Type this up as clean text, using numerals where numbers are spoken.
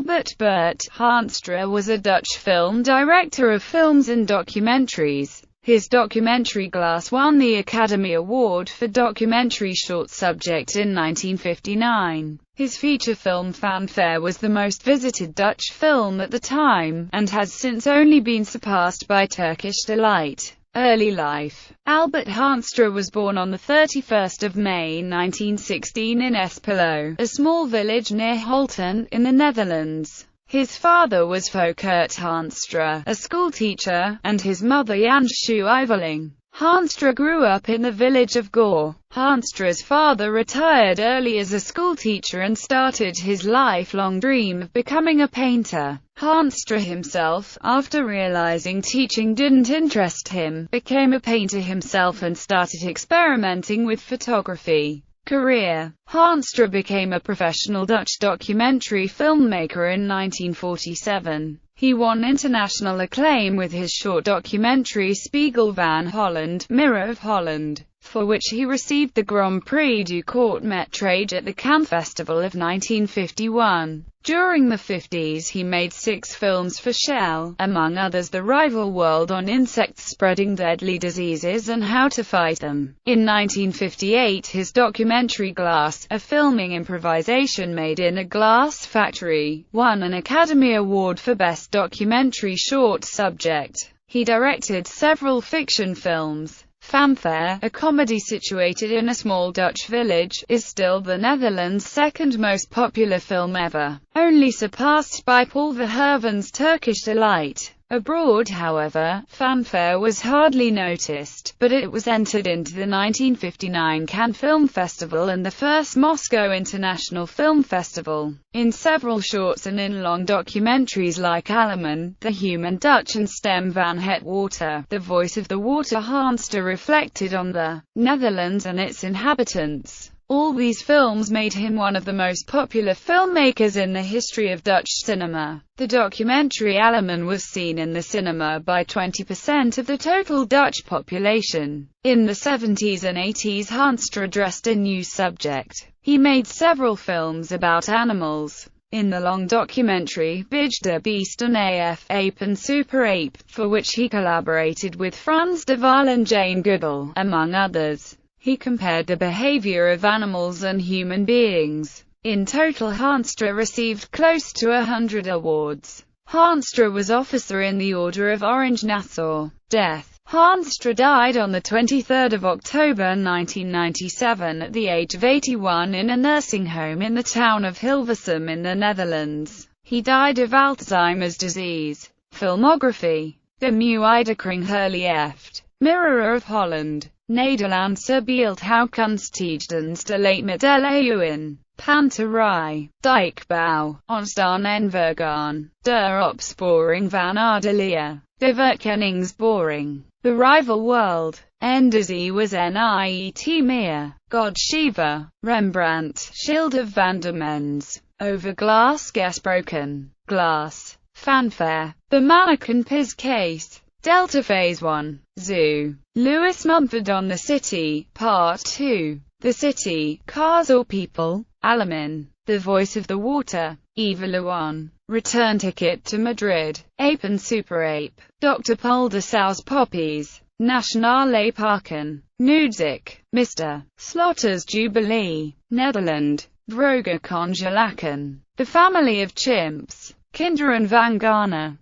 Bert Haanstra was a Dutch film director of films and documentaries. His documentary Glass won the Academy Award for Documentary Short Subject in 1959. His feature film Fanfare was the most visited Dutch film at the time, and has since only been surpassed by Turkish Delight. Early life. Bert Haanstra was born on 31 May 1916 in Espelo, a small village near Holten, in the Netherlands. His father was Bert Haanstra, a schoolteacher, and his mother Jansje Iveling. Haanstra grew up in the village of Goor. Haanstra's father retired early as a schoolteacher and started his lifelong dream of becoming a painter. Haanstra himself, after realizing teaching didn't interest him, became a painter himself and started experimenting with photography. Career. Haanstra became a professional Dutch documentary filmmaker in 1947. He won international acclaim with his short documentary Spiegel van Holland, Mirror of Holland, for which he received the Grand Prix du Court Métrage at the Cannes Festival of 1951. During the 50s he made 6 films for Shell, among others The Rival World on insects spreading deadly diseases and how to fight them. In 1958 his documentary Glass, a filming improvisation made in a glass factory, won an Academy Award for Best Documentary Short Subject. He directed several fiction films. Fanfare, a comedy situated in a small Dutch village, is still the Netherlands' second most popular film ever, only surpassed by Paul Verhoeven's Turkish Delight. Abroad, however, Fanfare was hardly noticed, but it was entered into the 1959 Cannes Film Festival and the first Moscow International Film Festival. In several shorts and in long documentaries like Alleman, The Human Dutch and Stem van het Water, The Voice of the Water, Haanstra reflected on the Netherlands and its inhabitants. All these films made him one of the most popular filmmakers in the history of Dutch cinema. The documentary Alleman was seen in the cinema by 20% of the total Dutch population. In the 70s and 80s Haanstra addressed a new subject. He made several films about animals. In the long documentary Bij de Beesten af, Ape and Super Ape, for which he collaborated with Frans de Waal and Jane Goodall, among others, he compared the behavior of animals and human beings. In total Haanstra received close to 100 awards. Haanstra was officer in the Order of Orange Nassau. Death. Haanstra died on 23 October 1997 at the age of 81 in a nursing home in the town of Hilversum in the Netherlands. He died of Alzheimer's disease. Filmography. De Uitdaging Herlieft. Mirror of Holland. Nederlandse beeldhouwkunsttijdens de middeleeuwen. Panterij. Dijkbouw. Ontstaan en vergaan. De opsporing van Ardeleer. De verkenningsboring. The Rival World. Enderzee was niet meer. God Shiva. Rembrandt. Schilder van der Mens. Over glass gesproken. Glass. Fanfare. The Mannequin Piz Case. Delta Phase 1. Zoo. Lewis Mumford on the City, Part 2. The City, Cars or People? Alleman. The Voice of the Water, Eva Luan. Return Ticket to Madrid, Ape and Super Ape. Dr. Poldesau's Poppies. Nationale Parken. Nudzic. Mr. Slaughter's Jubilee. Nederland. Vroeger Congelaken. The Family of Chimps. Kinderen van Ghana.